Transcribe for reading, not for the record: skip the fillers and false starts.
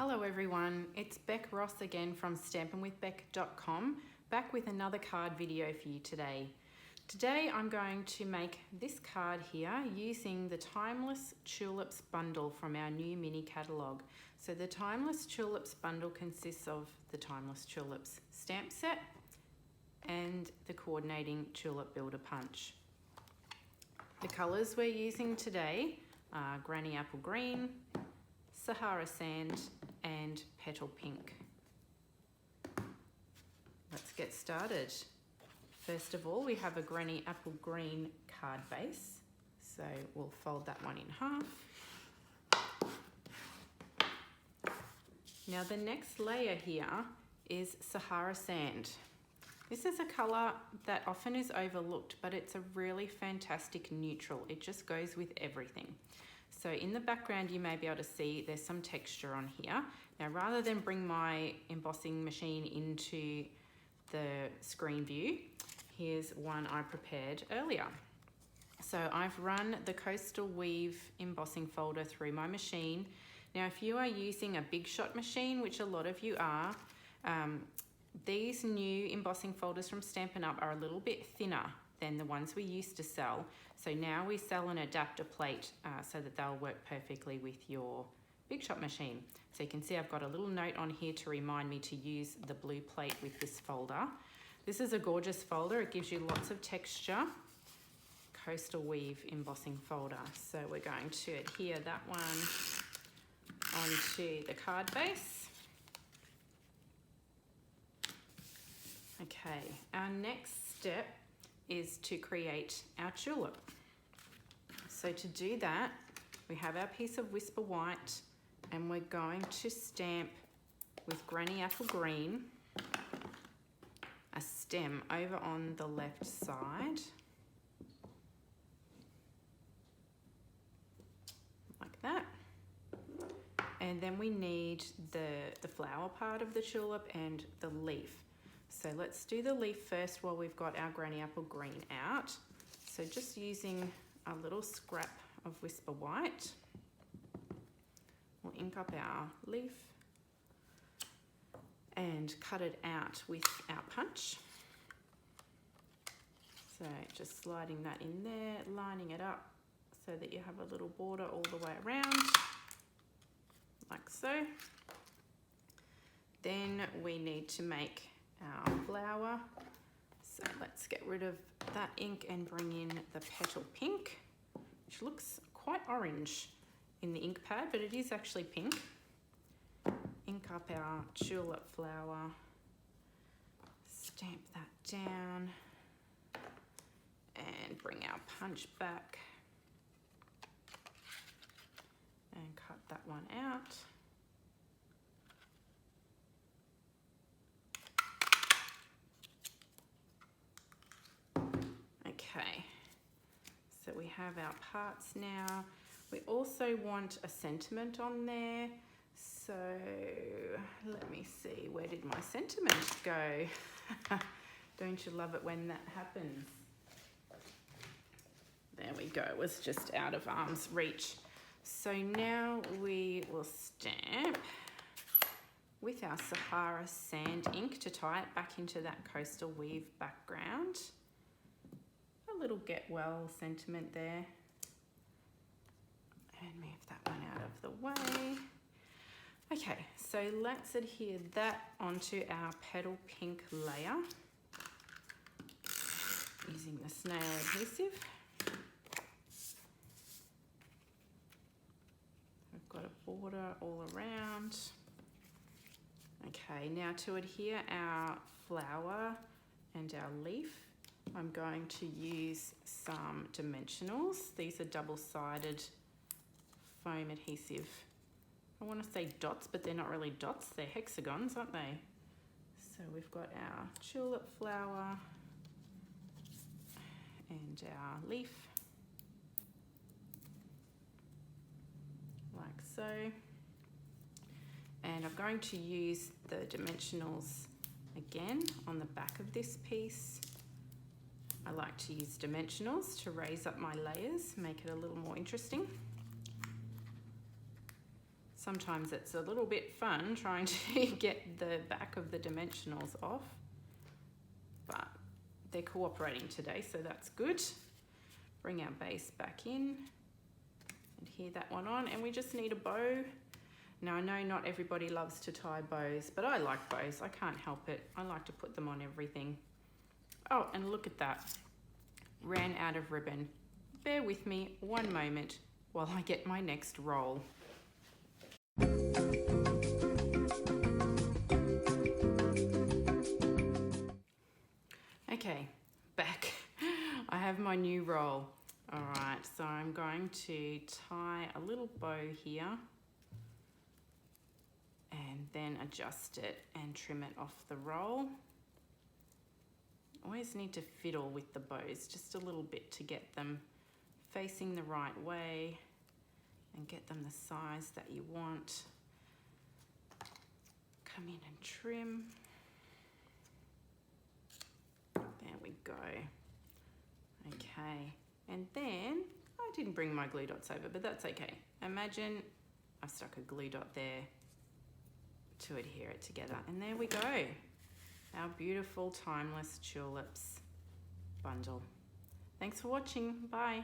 Hello everyone, it's Beck Ross again from stampinwithbeck.com, back with another card video for you today. Today I'm going to make this card here using the Timeless Tulips bundle from our new mini catalogue. So the Timeless Tulips bundle consists of the Timeless Tulips stamp set and the coordinating tulip builder punch. The colours we're using today are Granny Apple Green, Sahara Sand and Petal Pink. Let's get started. First of all, we have a Granny Apple Green card base, so we'll fold that one in half. Now the next layer here is Sahara Sand. This is a colour that often is overlooked, but it's a really fantastic neutral. It just goes with everything. So in the background, you may be able to see there's some texture on here. Now, rather than bring my embossing machine into the screen view, here's one I prepared earlier. So I've run the Coastal Weave embossing folder through my machine. Now, if you are using a big shot machine, which a lot of you are, these new embossing folders from Stampin Up are a little bit thinner than the ones we used to sell. So now we sell an adapter plate so that they'll work perfectly with your big shot machine. So you can see I've got a little note on here to remind me to use the blue plate with this folder. This is a gorgeous folder. It gives you lots of texture. Coastal Weave embossing folder. So we're going to adhere that one onto the card base. Okay, our next step is to create our tulip. So to do that, we have our piece of Whisper White and we're going to stamp with Granny Apple Green a stem over on the left side, like that. And then we need the flower part of the tulip and the leaf. So let's do the leaf first while we've got our Granny Apple Green out. So just using a little scrap of Whisper White, we'll ink up our leaf and cut it out with our punch. So just sliding that in there, lining it up so that you have a little border all the way around, like so. Then we need to make our flower. So let's get rid of that ink and bring in the Petal Pink, which looks quite orange in the ink pad, but it is actually pink. Ink up our tulip flower, stamp that down, and bring our punch back and cut that one out. Okay, so we have our parts now. We also want a sentiment on there. So let me see, where did my sentiment go? Don't you love it when that happens? There we go, it was just out of arm's reach. So now we will stamp with our Sahara Sand ink to tie it back into that Coastal Weave background. A little get well sentiment there. And move that one out of the way. Okay, so let's adhere that onto our Petal Pink layer using the snail adhesive. We've got a border all around. Okay, now to adhere our flower and our leaf, I'm going to use some dimensionals. These are double-sided foam adhesive. I want to say dots, but they're not really dots. They're hexagons, aren't they? So we've got our tulip flower and our leaf, like so. And I'm going to use the dimensionals again on the back of this piece. I like to use dimensionals to raise up my layers, make it a little more interesting. Sometimes it's a little bit fun trying to get the back of the dimensionals off, but they're cooperating today, so that's good. Bring our base back in, adhere that one on, and we just need a bow. Now I know not everybody loves to tie bows, but I like bows, I can't help it. I like to put them on everything. Oh, and look at that, ran out of ribbon. Bear with me one moment while I get my next roll. Okay, back. I have my new roll. All right, so I'm going to tie a little bow here and then adjust it and trim it off the roll. Always need to fiddle with the bows just a little bit to get them facing the right way and get them the size that you want. Come in and trim. There we go. Okay, and then I didn't bring my glue dots over, but that's okay. Imagine I've stuck a glue dot there to adhere it together, and there we go. Our beautiful Timeless Tulips bundle. Thanks for watching. Bye.